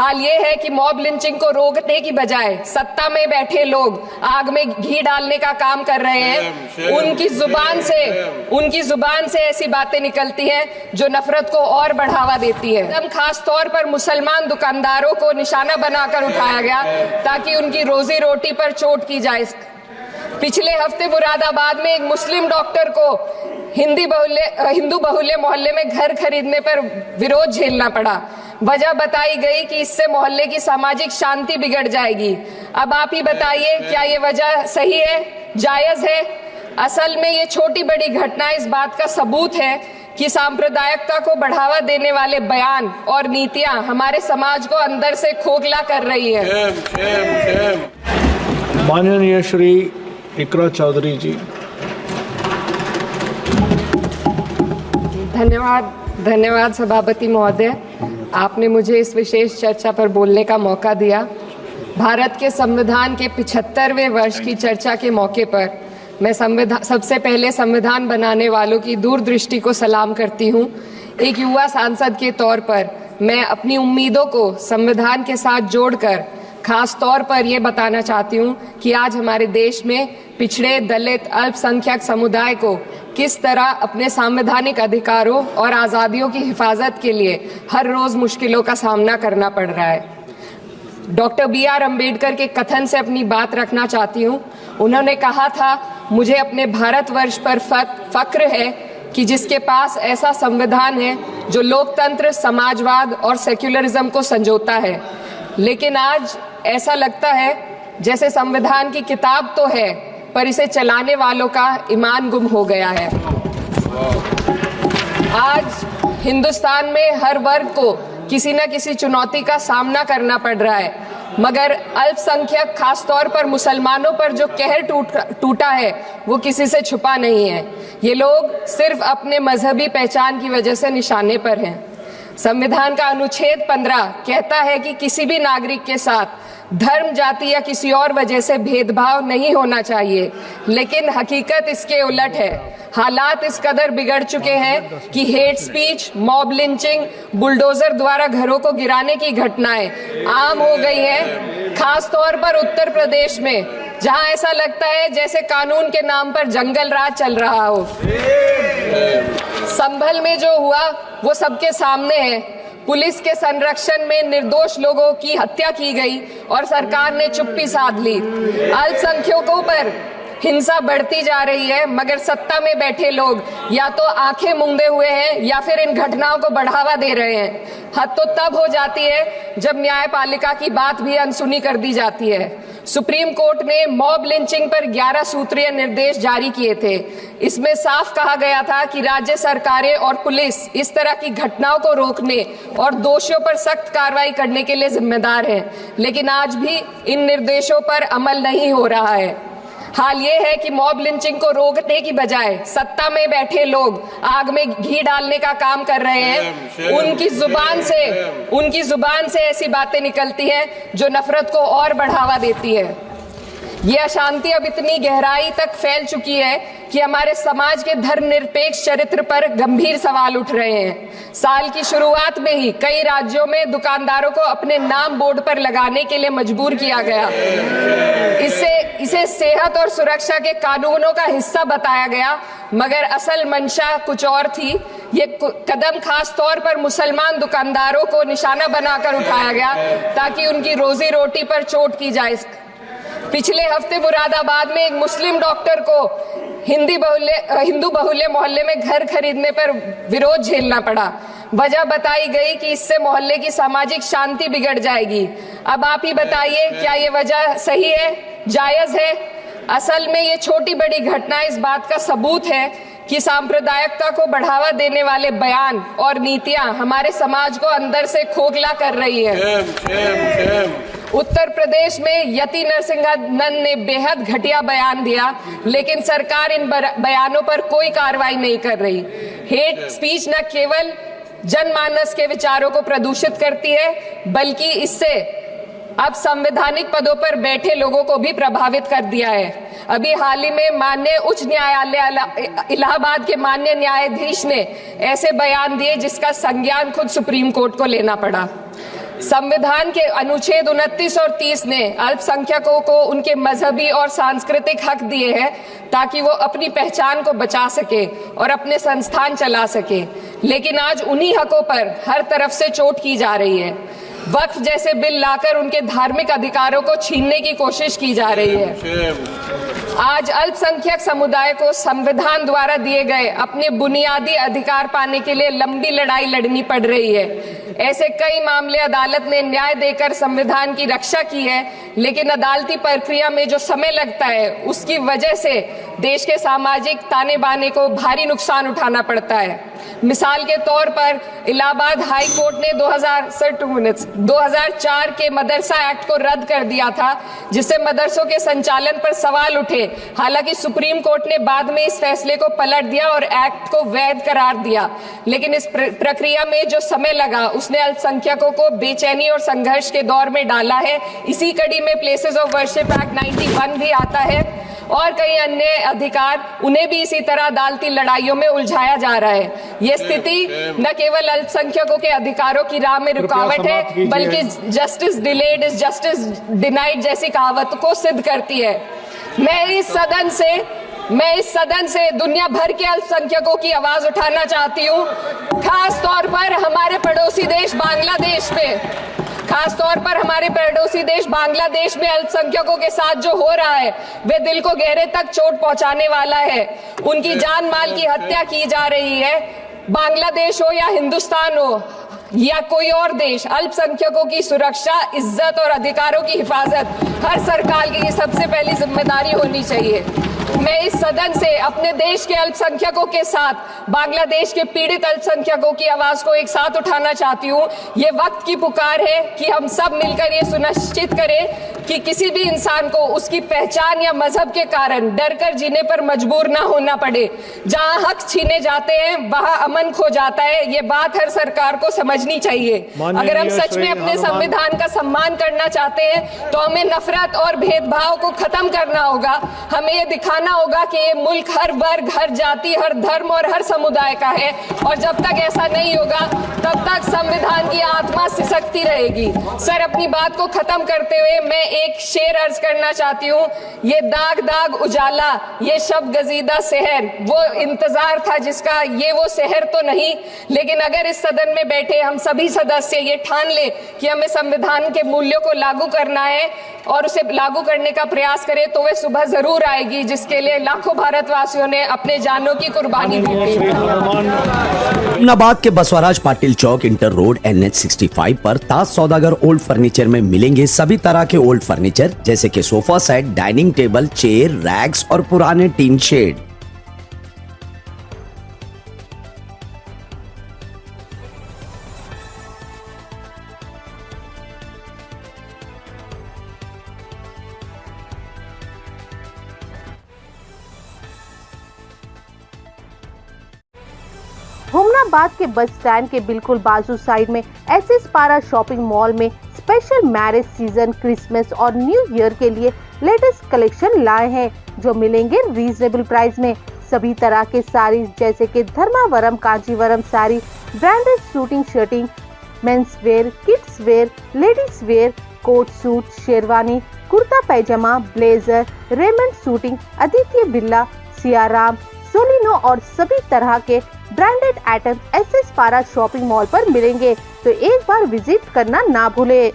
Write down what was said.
हाल ये है कि मॉब लिंचिंग को रोकने की बजाय सत्ता में बैठे लोग आग में घी डालने का काम कर रहे हैं। उनकी जुबान से ऐसी बातें निकलती हैं जो नफरत को और बढ़ावा देती है। हम खास तौर पर मुसलमान दुकानदारों को निशाना बनाकर उठाया गया ताकि उनकी रोजी रोटी पर चोट की जाए। पिछले हफ्ते मुरादाबाद में एक मुस्लिम डॉक्टर को हिंदू बहुल्य मोहल्ले में घर खरीदने पर विरोध झेलना पड़ा। वजह बताई गई कि इससे मोहल्ले की सामाजिक शांति बिगड़ जाएगी। अब आप ही बताइए, क्या ये वजह सही है, जायज है? असल में ये छोटी बड़ी घटना इस बात का सबूत है कि सांप्रदायिकता को बढ़ावा देने वाले बयान और नीतियां हमारे समाज को अंदर से खोखला कर रही है। माननीय श्री इकरा चौधरी जी। धन्यवाद सभापति महोदय, आपने मुझे इस विशेष चर्चा पर बोलने का मौका दिया। भारत के संविधान के 75वें वर्ष की चर्चा के मौके पर मैं सबसे पहले संविधान बनाने वालों की दूरदृष्टि को सलाम करती हूँ। एक युवा सांसद के तौर पर मैं अपनी उम्मीदों को संविधान के साथ जोड़कर खास तौर पर ये बताना चाहती हूँ कि आज हमारे देश में पिछड़े, दलित, अल्पसंख्यक समुदाय को किस तरह अपने संवैधानिक अधिकारों और आज़ादियों की हिफाजत के लिए हर रोज मुश्किलों का सामना करना पड़ रहा है। Doctor B.R. अम्बेडकर के कथन से अपनी बात रखना चाहती हूँ। उन्होंने कहा था, मुझे अपने भारतवर्ष पर फक्र है कि जिसके पास ऐसा संविधान है जो लोकतंत्र, समाजवाद और सेक्युलरिज्म को संजोता है। लेकिन आज ऐसा लगता है जैसे संविधान की किताब तो है पर इसे चलाने वालों का ईमान गुम हो गया है। आज हिंदुस्तान में हर वर्ग को किसी न किसी चुनौती का सामना करना पड़ रहा है, मगर अल्पसंख्यक खास तौर पर मुसलमानों पर जो कहर टूटा है वो किसी से छुपा नहीं है। ये लोग सिर्फ अपने मजहबी पहचान की वजह से निशाने पर हैं। संविधान का अनुच्छेद 15 कहता है कि किसी भी नागरिक के साथ धर्म, जाति या किसी और वजह से भेदभाव नहीं होना चाहिए, लेकिन हकीकत इसके उलट है। हालात इस कदर बिगड़ चुके हैं कि hate speech, mob lynching, bulldozer द्वारा घरों को गिराने की घटनाएं आम हो गई हैं। खास तौर पर उत्तर प्रदेश में, जहां ऐसा लगता है जैसे कानून के नाम पर जंगल राज चल रहा हो। संभल में जो हुआ वो सबके सामने है। पुलिस के संरक्षण में निर्दोष लोगों की हत्या की गई और सरकार ने चुप्पी साध ली। अल्पसंख्यकों पर हिंसा बढ़ती जा रही है, मगर सत्ता में बैठे लोग या तो आंखें मूंदे हुए हैं या फिर इन घटनाओं को बढ़ावा दे रहे हैं। हद तो तब हो जाती है जब न्यायपालिका की बात भी अनसुनी कर दी जाती है। सुप्रीम कोर्ट ने मॉब लिंचिंग पर 11 सूत्रीय निर्देश जारी किए थे। इसमें साफ कहा गया था कि राज्य सरकारें और पुलिस इस तरह की घटनाओं को रोकने और दोषियों पर सख्त कार्रवाई करने के लिए जिम्मेदार हैं, लेकिन आज भी इन निर्देशों पर अमल नहीं हो रहा है। हाल ये है कि मॉब लिंचिंग को रोकने की बजाय सत्ता में बैठे लोग आग में घी डालने का काम कर रहे हैं। उनकी जुबान से ऐसी बातें निकलती हैं जो नफरत को और बढ़ावा देती है। ये अशांति अब इतनी गहराई तक फैल चुकी है कि हमारे समाज के धर्मनिरपेक्ष चरित्र पर गंभीर सवाल उठ रहे हैं। साल की शुरुआत में ही कई राज्यों में दुकानदारों को अपने नाम बोर्ड पर लगाने के लिए मजबूर किया गया। इसे सेहत और सुरक्षा के कानूनों का हिस्सा बताया गया, मगर असल मंशा कुछ और थी। ये कदम खास तौर पर मुसलमान दुकानदारों को निशाना बनाकर उठाया गया ताकि उनकी रोजी रोटी पर चोट की जाए। पिछले हफ्ते मुरादाबाद में एक मुस्लिम डॉक्टर को हिंदू बहुल्य मोहल्ले में घर खरीदने पर विरोध झेलना पड़ा। वजह बताई गई कि इससे मोहल्ले की सामाजिक शांति बिगड़ जाएगी। अब आप ही बताइए, क्या ये वजह सही है, जायज है? असल में ये छोटी बड़ी घटना इस बात का सबूत है कि सांप्रदायिकता को बढ़ावा देने वाले बयान और नीतियां हमारे समाज को अंदर से खोखला कर रही है। उत्तर प्रदेश में यति नरसिंहन ने बेहद घटिया बयान दिया, लेकिन सरकार इन बयानों पर कोई कार्रवाई नहीं कर रही। हेट स्पीच न केवल जनमानस के विचारों को प्रदूषित करती है, बल्कि इससे अब संवैधानिक पदों पर बैठे लोगों को भी प्रभावित कर दिया है। अभी हाल ही में माननीय उच्च न्यायालय इलाहाबाद के माननीय न्यायाधीश ने ऐसे बयान दिए जिसका संज्ञान खुद सुप्रीम कोर्ट को लेना पड़ा। संविधान के अनुच्छेद 29 और 30 ने अल्पसंख्यकों को उनके मजहबी और सांस्कृतिक हक दिए हैं ताकि वो अपनी पहचान को बचा सके और अपने संस्थान चला सके, लेकिन आज उन्हीं हकों पर हर तरफ से चोट की जा रही है। वक्फ जैसे बिल लाकर उनके धार्मिक अधिकारों को छीनने की कोशिश की जा रही है। आज अल्पसंख्यक समुदाय को संविधान द्वारा दिए गए अपने बुनियादी अधिकार पाने के लिए लंबी लड़ाई लड़नी पड़ रही है। ऐसे कई मामले अदालत ने न्याय देकर संविधान की रक्षा की है, लेकिन अदालती प्रक्रिया में जो समय लगता है उसकी वजह से देश के सामाजिक ताने बाने को भारी नुकसान उठाना पड़ता है। मिसाल के तौर पर इलाहाबाद हाई कोर्ट ने 2004 के मदरसा एक्ट को रद्द कर दिया था, जिससे मदरसों के संचालन पर सवाल उठे। हालांकि सुप्रीम कोर्ट ने बाद में इस फैसले को पलट दिया और एक्ट को वैध करार दिया, लेकिन इस प्रक्रिया में जो समय लगा उसने अल्पसंख्यकों को बेचैनी और संघर्ष के दौर में डाला है। इसी कड़ी में प्लेसेस ऑफ वर्शिप एक्ट 91 भी आता है और कई अन्य अधिकार, उन्हें भी इसी तरह अदालती लड़ाइयों में उलझाया जा रहा है। ये स्थिति न केवल अल्पसंख्यकों के अधिकारों की राह में रुकावट है, बल्कि justice delayed is justice denied जैसी कहावत को सिद्ध करती है। मैं इस सदन से दुनिया भर के अल्पसंख्यकों की आवाज उठाना चाहती हूँ, खास तौर पर हमारे पड़ोसी देश बांग्लादेश में अल्पसंख्यकों के साथ जो हो रहा है वे दिल को गहरे तक चोट पहुंचाने वाला है। उनकी जान माल की हत्या की जा रही है। बांग्लादेश हो या हिंदुस्तान हो या कोई और देश, अल्पसंख्यकों की सुरक्षा, इज्जत और अधिकारों की हिफाजत हर सरकार की सबसे पहली जिम्मेदारी होनी चाहिए। मैं इस सदन से अपने देश के अल्पसंख्यकों के साथ बांग्लादेश के पीड़ित अल्पसंख्यकों की आवाज को एक साथ उठाना चाहती हूँ। ये वक्त की पुकार है कि हम सब मिलकर ये सुनिश्चित करें कि किसी भी इंसान को उसकी पहचान या मजहब के कारण डर कर जीने पर मजबूर ना होना पड़े। जहाँ हक छीने जाते हैं वहाँ अमन खो जाता है। ये बात हर सरकार को समझनी चाहिए। अगर हम सच में अपने संविधान का सम्मान करना चाहते हैं तो हमें नफरत और भेदभाव को खत्म करना होगा। हमें ये दिखाना होगा कि ये मुल्क हर वर्ग, हर जाति, हर धर्म और हर समुदाय का है, और जब तक ऐसा नहीं होगा तब तक संविधान की आत्मा सिसकती रहेगी। सर, अपनी बात को खत्म करते हुए मैं एक शेर अर्ज करना चाहती हूँ। ये दाग दाग उजाला, ये शब गजीदा शहर, वो इंतजार था जिसका ये वो शहर तो नहीं। लेकिन अगर इस सदन में बैठे हम सभी सदस्य ये ठान ले कि हमें संविधान के मूल्यों को लागू करना है और उसे लागू करने का प्रयास करें, तो वह सुबह जरूर आएगी जिसके लिए लाखों भारतवासियों ने अपने जानों की कुर्बानी दी थी। अहमदाबाद के बसवराज पाटिल चौक इंटर रोड NH 65 पर ताज सौदागर ओल्ड फर्नीचर में मिलेंगे सभी तरह के ओल्ड फर्नीचर, जैसे कि sofa set, dining table, chair, racks और पुराने टीन शेड। हुमनाबाद के बस स्टैंड के बिल्कुल बाजू साइड में SS पारा शॉपिंग मॉल में स्पेशल मैरिज सीजन, क्रिसमस और न्यू ईयर के लिए लेटेस्ट कलेक्शन लाए हैं, जो मिलेंगे रीजनेबल प्राइस में। सभी तरह के साड़ी जैसे कि Dharmavaram, Kanjeevaram sari, branded suiting shirting, men's wear, kids wear, ladies wear, coat suit, sherwani, kurta pyjama, blazer, Raymond suiting, Aditya Birla, Siyaram, Solino और सभी तरह के branded item SS Para shopping mall पर मिलेंगे, तो एक बार विजिट करना ना भूले।